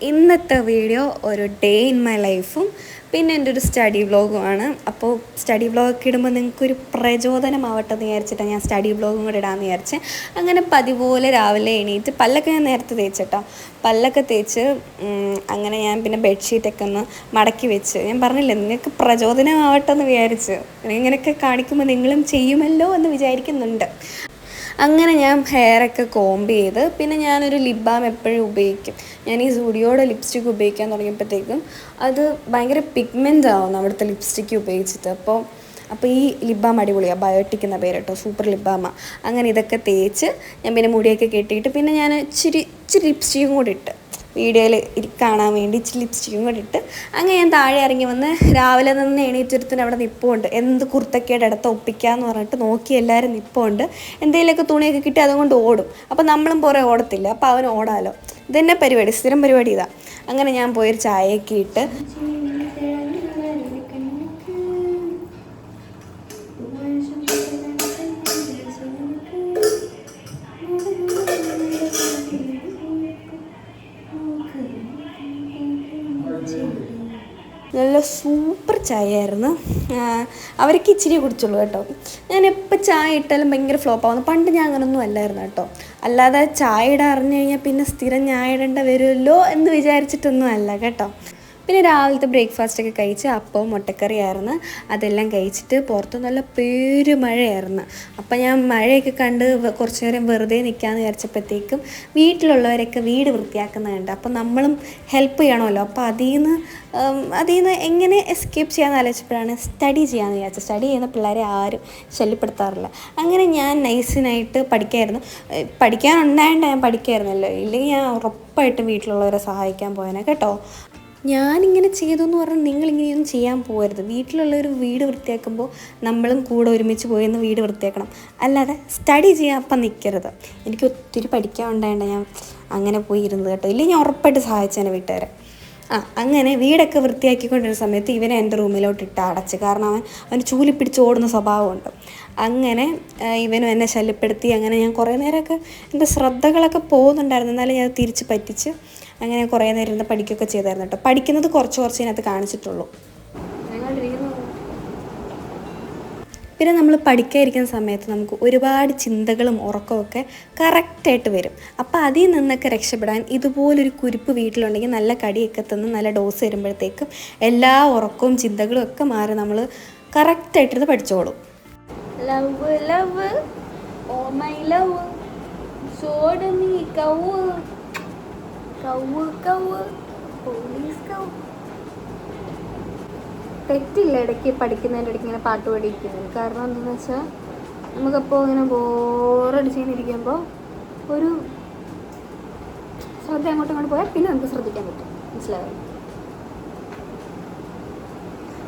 ഇന്നത്തെ വീഡിയോ ഒരു day in my ലൈഫും പിന്നെ എൻ്റെ ഒരു സ്റ്റഡി വ്ളോഗുമാണ്. അപ്പോൾ സ്റ്റഡി വ്ളോഗൊക്കെ ഇടുമ്പോൾ നിങ്ങൾക്കൊരു പ്രചോദനമാവട്ടെ എന്ന് വിചാരിച്ചിട്ടാണ് ഞാൻ സ്റ്റഡി വ്ളോഗും കൂടെ ഇടാമെന്ന് വിചാരിച്ച്. അങ്ങനെ പതിപോലെ രാവിലെ എണീറ്റ് പല്ലൊക്കെ ഞാൻ നേരത്തെ തേച്ചിട്ടോ, പല്ലൊക്കെ തേച്ച് അങ്ങനെ ഞാൻ പിന്നെ ബെഡ്ഷീറ്റൊക്കെ ഒന്ന് മടക്കി വെച്ച്. ഞാൻ പറഞ്ഞില്ലേ നിങ്ങൾക്ക് പ്രചോദനമാവട്ടെ എന്ന് വിചാരിച്ച്. ഇങ്ങനെയൊക്കെ കാണിക്കുമ്പോൾ നിങ്ങളും ചെയ്യുമല്ലോ എന്ന് വിചാരിക്കുന്നുണ്ട്. അങ്ങനെ ഞാൻ ഹെയറൊക്കെ കോംബ് ചെയ്ത് പിന്നെ ഞാനൊരു ലിപ് ബാം എപ്പോഴും ഉപയോഗിക്കും. ഞാൻ ഈ സൂഡിയോയുടെ ലിപ്സ്റ്റിക്ക് ഉപയോഗിക്കാൻ തുടങ്ങിയപ്പോഴത്തേക്കും അത് ഭയങ്കര പിഗ്മെൻ്റ് ആവുന്നു അവിടുത്തെ ലിപ്സ്റ്റിക്ക് ഉപയോഗിച്ചിട്ട്. അപ്പോൾ ഈ ലിപ് ബാം അടിപൊളിയാണ്, ബയോട്ടിക് എന്ന പേര് കേട്ടോ, സൂപ്പർ ലിപ് ബാമാണ്. അങ്ങനെ ഇതൊക്കെ തേച്ച് ഞാൻ പിന്നെ മുടിയൊക്കെ കെട്ടിയിട്ട് പിന്നെ ഞാൻ ഇച്ചിരി ലിപ്സ്റ്റിക്കും കൂടി ഇട്ട് വീഡിയോയിൽ കാണാൻ വേണ്ടി ഇച്ചിരി ലിപ്സ്റ്റിക്കും കൂടി ഇട്ട് അങ്ങനെ ഞാൻ താഴെ ഇറങ്ങി വന്ന് രാവിലെ നിന്ന് എണീറ്റൊരുത്തിന് അവിടെ നിൽപ്പുണ്ട്. എന്ത് കുർത്തക്കേട് എടുത്ത് ഒപ്പിക്കാമെന്ന് പറഞ്ഞിട്ട് നോക്കി എല്ലാവരും നിൽപ്പുണ്ട്. എന്തെങ്കിലുമൊക്കെ തുണിയൊക്കെ കിട്ടി അതുകൊണ്ട് ഓടും. അപ്പോൾ നമ്മളും പുറേ ഓടത്തില്ല, അപ്പോൾ അവന് ഓടാമല്ലോ. ഇതെന്നെ പരിപാടി, സ്ഥിരം പരിപാടി ഇതാണ്. അങ്ങനെ ഞാൻ പോയൊരു ചായയൊക്കെ ഇട്ട് നല്ല സൂപ്പർ ചായ ആയിരുന്നു. അവർക്ക് ഇച്ചിരി കുടിച്ചുള്ളൂ കേട്ടോ. ഞാൻ എപ്പോൾ ചായ ഇട്ടാലും ഭയങ്കര ഫ്ലോപ്പ് ആവുന്നു. പണ്ട് ഞാൻ അങ്ങനൊന്നും അല്ലായിരുന്നു കേട്ടോ. അല്ലാതെ ചായ ഇടാൻ അറിഞ്ഞു കഴിഞ്ഞാൽ പിന്നെ സ്ഥിരം ചായ ഇടേണ്ട വരുമല്ലോ എന്ന് വിചാരിച്ചിട്ടൊന്നും അല്ല കേട്ടോ. പിന്നെ രാവിലത്തെ ബ്രേക്ക്ഫാസ്റ്റൊക്കെ കഴിച്ച് അപ്പവും മുട്ടക്കറിയായിരുന്നു. അതെല്ലാം കഴിച്ചിട്ട് പുറത്ത് നല്ല മഴയായിരുന്നു. അപ്പം ഞാൻ മഴയൊക്കെ കണ്ട് കുറച്ച് നേരം വെറുതെ നിൽക്കാമെന്ന് വിചാരിച്ചപ്പോഴത്തേക്കും വീട്ടിലുള്ളവരൊക്കെ വീട് വൃത്തിയാക്കുന്നുണ്ട്. അപ്പം നമ്മളും ഹെൽപ്പ് ചെയ്യണമല്ലോ. അപ്പോൾ അതിൽ നിന്ന് എങ്ങനെ എസ്കേപ്പ് ചെയ്യാമെന്ന് ആലോചിച്ചപ്പോഴാണ് സ്റ്റഡി ചെയ്യാമെന്ന് വിചാരിച്ചത്. സ്റ്റഡി ചെയ്യുന്ന പിള്ളേരെ ആരും ശല്യപ്പെടുത്താറില്ല. അങ്ങനെ ഞാൻ നൈസിനായിട്ട് പഠിക്കാനുണ്ടായതുകൊണ്ട് ഞാൻ പഠിക്കായിരുന്നല്ലോ. ഇല്ലെങ്കിൽ ഞാൻ ഉറപ്പായിട്ടും വീട്ടിലുള്ളവരെ സഹായിക്കാൻ പോയേനെ കേട്ടോ. ഞാനിങ്ങനെ ചെയ്തു എന്ന് പറഞ്ഞാൽ നിങ്ങളിങ്ങനെയൊന്നും ചെയ്യാൻ പോകരുത്. വീട്ടിലുള്ളൊരു വീട് വൃത്തിയാക്കുമ്പോൾ നമ്മളും കൂടെ ഒരുമിച്ച് പോയെന്ന് വീട് വൃത്തിയാക്കണം, അല്ലാതെ സ്റ്റഡി ചെയ്യാൻ അപ്പം നിൽക്കരുത്. എനിക്ക് ഒത്തിരി പഠിക്കാനുണ്ടായതുകൊണ്ട് ഞാൻ അങ്ങനെ പോയി ഇരുന്നത് കേട്ടോ. ഇല്ലെങ്കിൽ ഞാൻ ഉറപ്പായിട്ട് സഹായിച്ചേനെ വീട്ടുകാരെ. അങ്ങനെ വീടൊക്കെ വൃത്തിയാക്കിക്കൊണ്ടിരുന്ന സമയത്ത് ഇവനെ എൻ്റെ റൂമിലോട്ട് ഇട്ട് അടച്ച്. കാരണം അവന് ചൂലി പിടിച്ച് ഓടുന്ന സ്വഭാവമുണ്ട്. അങ്ങനെ ഇവനും എന്നെ ശല്യപ്പെടുത്തി. അങ്ങനെ ഞാൻ കുറേ നേരമൊക്കെ എൻ്റെ ശ്രദ്ധകളൊക്കെ പോകുന്നുണ്ടായിരുന്നു, എന്നാലും ഞാൻ തിരിച്ച് പറ്റിച്ച് അങ്ങനെ കുറേ നേരം ഇരുന്ന് പഠിക്കുകയൊക്കെ ചെയ്തായിരുന്നു കേട്ടോ. പഠിക്കുന്നത് കുറച്ച് ഇതിനകത്ത് കാണിച്ചിട്ടുള്ളൂ. പിന്നെ നമ്മൾ പഠിക്കാതിരിക്കുന്ന സമയത്ത് നമുക്ക് ഒരുപാട് ചിന്തകളും ഉറക്കമൊക്കെ കറക്റ്റായിട്ട് വരും. അപ്പോൾ അതിൽ നിന്നൊക്കെ രക്ഷപ്പെടാൻ ഇതുപോലൊരു കുരിപ്പ് വീട്ടിലുണ്ടെങ്കിൽ നല്ല കടിയൊക്കെ തന്ന് നല്ല ഡോസ് വരുമ്പോഴത്തേക്കും എല്ലാ ഉറക്കവും ചിന്തകളും ഒക്കെ മാറി നമ്മൾ കറക്റ്റായിട്ടിരുന്ന് പഠിച്ചോളും. Love love oh my love സോഡ് മീ കൗവ് കൗവ് കൗവ് പോലീസ് കൗവ്. തെറ്റില്ല ഇടയ്ക്ക് പഠിക്കുന്നതിൻ്റെ ഇടയ്ക്ക് ഇങ്ങനെ പാട്ട് പഠിക്കുന്നത്. കാരണം എന്താണെന്ന് വെച്ചാൽ നമുക്കപ്പോൾ ഇങ്ങനെ ബോറടിച്ചിരിക്കുമ്പോൾ ഒരു ശ്രദ്ധ അങ്ങോട്ട് പോയാൽ പിന്നെ നമുക്ക് ശ്രദ്ധിക്കാൻ പറ്റും. മനസ്സിലായോ?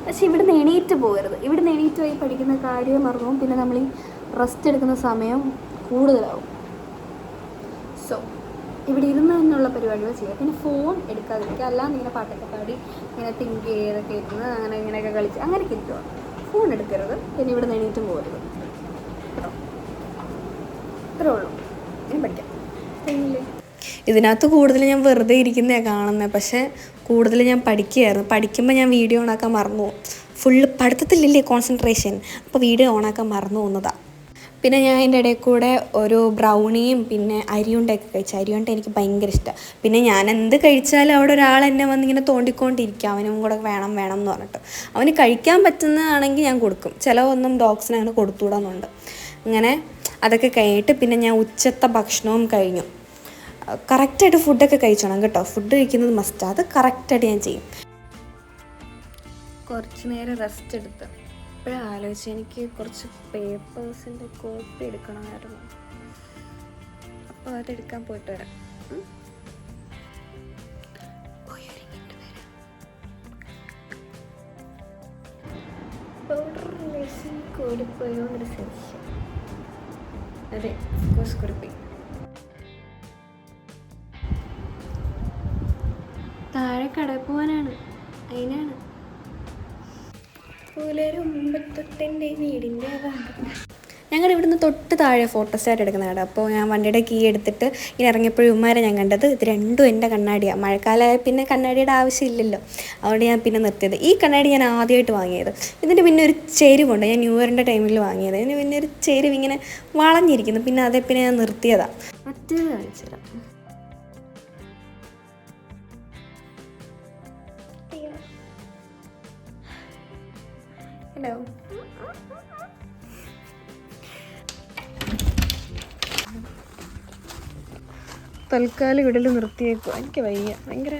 പക്ഷെ ഇവിടുന്ന് എണീറ്റ് പോകരുത്. ഇവിടുന്ന് എണീറ്റ് പോയി പഠിക്കുന്ന കാര്യം മറന്നു. പിന്നെ നമ്മൾ ഈ റെസ്റ്റ് എടുക്കുന്ന സമയം കൂടുതലാവും. സോ ഇവിടെ ഇരുന്ന് തന്നെയുള്ള പരിപാടികൾ ചെയ്യുക. പിന്നെ ഫോൺ എടുക്കാതിരിക്കുക. അല്ലാതെ ഇങ്ങനെ പാട്ടൊക്കെ പാടി ഇങ്ങനെ തിങ്ക് ചെയ്തൊക്കെ ഇരുന്ന് അങ്ങനെ ഇങ്ങനെയൊക്കെ കളിച്ച് അങ്ങനെയൊക്കെ ഇരിക്കുക. ഫോൺ എടുക്കരുത്. പിന്നെ ഇവിടെ നിന്ന് എണീറ്റും പോകരുത് കേട്ടോ. ഇത്രേ ഉള്ളൂ. ഇനി പഠിക്കാം. ഇതിനകത്ത് കൂടുതൽ ഞാൻ വെറുതെ ഇരിക്കുന്നതാണ് കാണുന്നത്. പക്ഷേ കൂടുതൽ ഞാൻ പഠിക്കുകയായിരുന്നു. പഠിക്കുമ്പോൾ ഞാൻ വീഡിയോ ഓണാക്കാൻ മറന്നു പോകും. ഫുള്ള് പഠിത്തത്തിലില്ലേ കോൺസെൻട്രേഷൻ. അപ്പോൾ വീഡിയോ ഓണാക്കാൻ മറന്നു പോകുന്നതാണ്. പിന്നെ ഞാൻ അതിൻ്റെ ഇടയിൽ കൂടെ ഒരു ബ്രൗണിയും പിന്നെ അരിയുണ്ടയൊക്കെ കഴിച്ചു. അരിയുണ്ട എനിക്ക് ഭയങ്കര ഇഷ്ടമാണ്. പിന്നെ ഞാൻ എന്ത് കഴിച്ചാലും അവിടെ ഒരാൾ എന്നെ വന്നിങ്ങനെ തോണ്ടിക്കൊണ്ടിരിക്കുക, അവനും കൂടെ വേണം എന്ന് പറഞ്ഞിട്ട്. അവന് കഴിക്കാൻ പറ്റുന്നതാണെങ്കിൽ ഞാൻ കൊടുക്കും. ചിലവൊന്നും ഡോഗ്സിന് അങ്ങനെ കൊടുത്തുവിടാന്നുണ്ട്. അങ്ങനെ അതൊക്കെ കഴിഞ്ഞിട്ട് പിന്നെ ഞാൻ ഉച്ചത്തെ ഭക്ഷണവും കഴിഞ്ഞു. കറക്റ്റായിട്ട് ഫുഡൊക്കെ കഴിച്ചോണം കേട്ടോ. ഫുഡ് കഴിക്കുന്നത് മസ്റ്റാണ്. അത് കറക്റ്റായിട്ട് ഞാൻ ചെയ്യും. കുറച്ച് നേരം റെസ്റ്റ് എടുത്ത് ഇപ്പോഴും ആലോചിച്ച് എനിക്ക് കുറച്ച് പേപ്പേഴ്സിൻ്റെ കോപ്പി എടുക്കണമായിരുന്നു. അപ്പോൾ അതെടുക്കാൻ പോയിട്ട് വരാം. കൂടിപ്പോയോന്നൊരു സെൻഷൻ. അതെ, കോഴ്സ് കുറിപ്പോയി. താഴെ കടയിൽ പോകാനാണ്, അതിനാണ്. പുലരുമ്പത്തൊട്ടെൻ്റെ വീടിൻ്റെ ഞങ്ങളുടെ ഇവിടുന്ന് തൊട്ട് താഴെ ഫോട്ടോസ്റ്റാറ്റ് എടുക്കുന്ന കട. അപ്പോൾ ഞാൻ വണ്ടിയുടെ കീ എടുത്തിട്ട് ഇങ്ങനെ ഇറങ്ങിയപ്പോഴും ഉമ്മാരെ ഞാൻ കണ്ടത്. ഇത് രണ്ടും എൻ്റെ കണ്ണാടിയാണ്. മഴക്കാലമായ പിന്നെ കണ്ണാടിയുടെ ആവശ്യമില്ലല്ലോ, അതുകൊണ്ട് ഞാൻ പിന്നെ നിർത്തിയത്. ഈ കണ്ണാടി ഞാൻ ആദ്യമായിട്ട് വാങ്ങിയത്. ഇതിൻ്റെ പിന്നെ ഒരു ചെരിവുണ്ട്, ഞാൻ ന്യൂ ഇയറിൻ്റെ ടൈമിൽ വാങ്ങിയത്. ഇതിന് പിന്നെ ഒരു ചെരിവ് ഇങ്ങനെ വളഞ്ഞിരിക്കുന്നു, പിന്നെ അതേ പിന്നെ ഞാൻ നിർത്തിയതാണ്. മറ്റേത് കാണിച്ചു തരാം. ഹലോ, തൽക്കാലം ഇവിടെ നിർത്തിയേക്കും. എനിക്ക് വയ്യ, ഭയങ്കര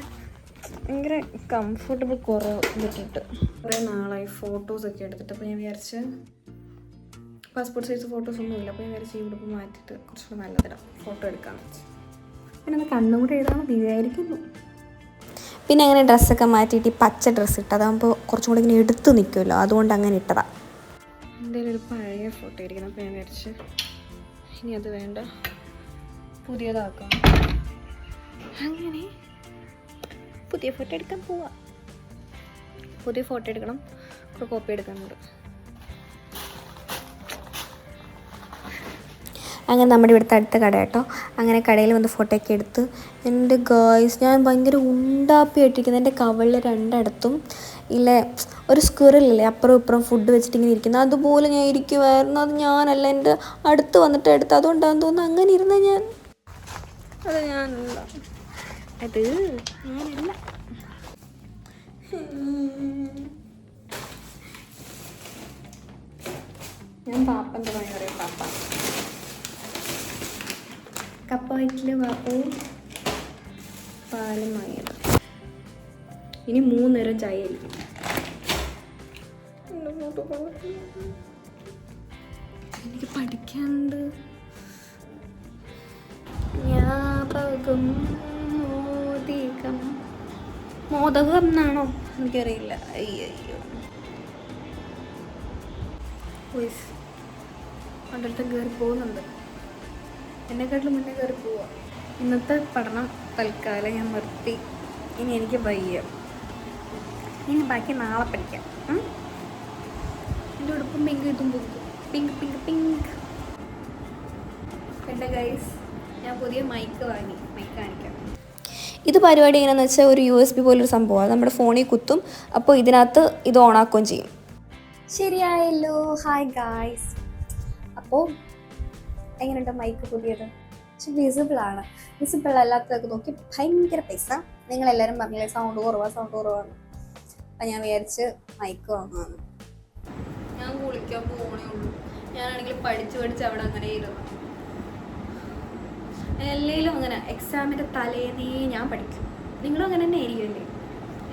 കംഫർട്ടബിൾ കുറവ് കിട്ടിയിട്ട്. കുറേ നാളായി ഫോട്ടോസൊക്കെ എടുത്തിട്ട്. അപ്പോൾ ഞാൻ വിചാരിച്ച് പാസ്പോർട്ട് സൈസ് ഫോട്ടോസൊന്നും ഇല്ല. അപ്പോൾ ഞാൻ വിചാരിച്ച് ഈ ഉടുപ്പ് മാറ്റിയിട്ട് കുറച്ചുകൂടെ നല്ലതിടാം, ഫോട്ടോ എടുക്കാമെന്ന് വെച്ച്. പിന്നെ അത് കണ്ണും കൂടെ എഴുതാമെന്ന് വിചാരിക്കുന്നു. പിന്നെ അങ്ങനെ ഡ്രസ്സൊക്കെ മാറ്റിയിട്ട് ഈ പച്ച ഡ്രസ്സ് ഇട്ട്, അതാകുമ്പോൾ കുറച്ചും കൂടെ ഇങ്ങനെ എടുത്ത് നിൽക്കുമല്ലോ, അതുകൊണ്ട് അങ്ങനെ ഇട്ടതാണ്. എൻ്റെ ഒരു പഴയ ഫോട്ടോ ഇരിക്കണം. അപ്പോൾ ഞാൻ വിചാരിച്ച് ഇനി അത് വേണ്ട, പുതിയതാക്കാം. അങ്ങനെ പുതിയ ഫോട്ടോ എടുക്കാൻ പോവാം. പുതിയ ഫോട്ടോ എടുക്കണം, ഒരു കോപ്പി എടുക്കാനുണ്ട്. അങ്ങനെ നമ്മുടെ ഇവിടുത്തെ അടുത്ത കട കേട്ടോ. അങ്ങനെ കടയിൽ വന്ന് ഫോട്ടോ ഒക്കെ എടുത്ത്. എൻ്റെ ഗായ്സ്, ഞാൻ ഭയങ്കര ഉണ്ടാപ്പിയായിട്ടിരിക്കുന്നത്. എൻ്റെ കവളിൽ രണ്ടിടത്തും ഇല്ലേ ഒരു സ്ക്വിറലില്ലേ അപ്പുറം ഇപ്പുറം ഫുഡ് വെച്ചിട്ട് ഇങ്ങനെ ഇരിക്കുന്നത്, അതുപോലെ ഞാൻ ഇരിക്കുമായിരുന്നു. അത് ഞാനല്ല, എൻ്റെ അടുത്ത് വന്നിട്ട് എടുത്ത്. അതുകൊണ്ടാണെന്ന് തോന്നുന്നു അങ്ങനെ ഇരുന്ന ഞാൻ. അത് ഞാനല്ല, അത് ഞാനല്ല. ഞാൻ പാപ്പൻ്റെ പണി പറയും. പാപ്പ കപ്പ വയറ്റില് പാപ്പവും പാലും വാങ്ങിയത്. ഇനി 3 നേരം ചായ ആയിരിക്കും. എനിക്ക് പഠിക്കാനുണ്ട്. ജ്ഞാപകം മോദകം എന്നാണോ എനിക്കറിയില്ല. അയ്യോ അടുത്ത് കയറി പോകുന്നുണ്ട്. എന്നെക്കാട്ടിലും മുന്നേ കയറി പോവാം. ഇന്നത്തെ പഠനം തൽക്കാലം ഞാൻ നിർത്തി. ഇനി എനിക്ക് വയ്യ. ഇനി ബാക്കി നാളെ പഠിക്കാം. എൻ്റെ ഉടുപ്പും പിങ്ക്, ഇതും പിങ്ക് പിങ്ക് പിങ്ക്. എൻ്റെ ഗൈസ്, ഞാൻ പുതിയ മൈക്ക് വാങ്ങി. മൈക്ക് കാണിക്കാം. ഇത് പരിപാടി എങ്ങനെയാണെന്ന് വെച്ചാൽ ഒരു USB പോലൊരു സംഭവമാണ്. നമ്മുടെ ഫോണിൽ കുത്തും, അപ്പോൾ ഇതിനകത്ത് ഇത് ഓണാക്കുകയും ചെയ്യും. ശരിയായല്ലോ. Hi guys. അപ്പോൾ എങ്ങനെയുണ്ട് മൈക്ക് പുതിയത്? പക്ഷെ വിസിബിളാണ്. വിസിബിൾ അല്ലാത്തതൊക്കെ നോക്കി ഭയങ്കര പൈസ. നിങ്ങളെല്ലാവരും പറഞ്ഞില്ലേ സൗണ്ട് കുറവാണ്. അപ്പം ഞാൻ വിചാരിച്ച് മൈക്ക് വാങ്ങുകയാണ്. ഞാൻ കുളിക്കാൻ പോകണേ ഉള്ളൂ. ഞാനാണെങ്കിൽ പഠിച്ച് അവിടെ അങ്ങനെ ഇരുന്നു. എല്ലാവരും അങ്ങനെ എക്സാമിൻ്റെ തലേന്നേ ഞാൻ പഠിക്കും. നിങ്ങളും അങ്ങനെ തന്നെ ആയിരിക്കുമല്ലേ?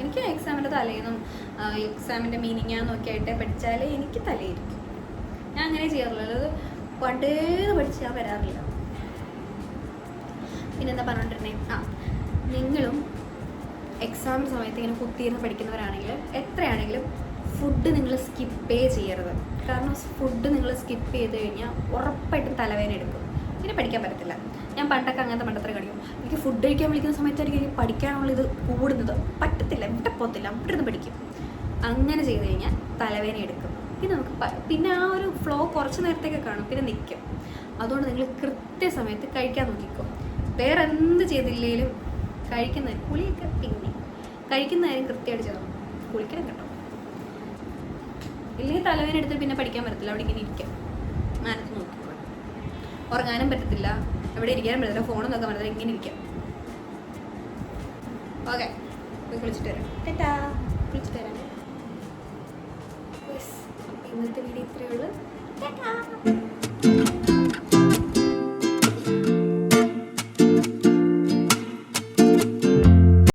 എനിക്ക് എക്സാമിൻ്റെ തലേന്നും എക്സാമിൻ്റെ മീനിങ്ങാന്നൊക്കെ ആയിട്ട് പഠിച്ചാലേ എനിക്ക് തലയിരിക്കും. ഞാൻ അങ്ങനെ ചെയ്യാറില്ല. അതായത് പണ്ടേന്ന് പഠിച്ച് ഞാൻ വരാറില്ല. പിന്നെന്താ പറഞ്ഞോണ്ടിരുന്നേ, നിങ്ങളും എക്സാമിൻ്റെ സമയത്ത് ഇങ്ങനെ കുത്തിയിരുന്ന് പഠിക്കുന്നവരാണെങ്കിൽ എത്രയാണെങ്കിലും ഫുഡ് നിങ്ങൾ സ്കിപ്പേ ചെയ്യരുത്. കാരണം ഫുഡ് നിങ്ങൾ സ്കിപ്പ് ചെയ്ത് കഴിഞ്ഞാൽ ഉറപ്പായിട്ടും തലവേദന എടുക്കും. പിന്നെ പഠിക്കാൻ പറ്റത്തില്ല. ഞാൻ പണ്ടൊക്കെ അങ്ങനത്തെ മണ്ടത്തരം കളിക്കും. എനിക്ക് ഫുഡ് കഴിക്കാൻ വിളിക്കുന്ന സമയത്തായിരിക്കും എനിക്ക് പഠിക്കാനുള്ള ഇത് കൂടുന്നത്. പറ്റത്തില്ല, ഇവിടെ പോകത്തില്ല, അവിടെ ഇരുന്ന് പഠിക്കും. അങ്ങനെ ചെയ്ത് കഴിഞ്ഞാൽ തലവേദന എടുക്കും. പിന്നെ പിന്നെ ആ ഒരു ഫ്ലോ കുറച്ച് നേരത്തേക്ക് കാണും, പിന്നെ നിൽക്കും. അതുകൊണ്ട് നിങ്ങൾ കൃത്യസമയത്ത് കഴിക്കാൻ നോക്കിക്കോ. വേറെ എന്ത് ചെയ്തില്ലെങ്കിലും കഴിക്കുന്നതിന് കുളിയൊക്കെ പിന്നെ കഴിക്കുന്ന കാര്യം കൃത്യമായിട്ട് ചെയ്യണം. കുളിക്കണം കേട്ടോ, ഇല്ലെങ്കിൽ തലവേദന എടുത്ത് പിന്നെ പഠിക്കാൻ പറ്റത്തില്ല. അവിടെ ഇങ്ങനെ ഇരിക്കാം, മാനത്ത് നോക്കിക്കോ. ഉറങ്ങാനും പറ്റത്തില്ല, എവിടെ ഇരിക്കാനും പറ്റത്തില്ല, ഫോണും നോക്കാൻ പറ്റത്തില്ല, ഇങ്ങനെ ഇരിക്കാം. ഓക്കെ, പോയി കുളിച്ചിട്ട് വരാം. ടാറ്റാ, കുളിച്ചിട്ട് വരാം. ഇന്നത്തെ വീഡിയോ ഇത്രയേ ഉള്ളൂ. ടാറ്റാ.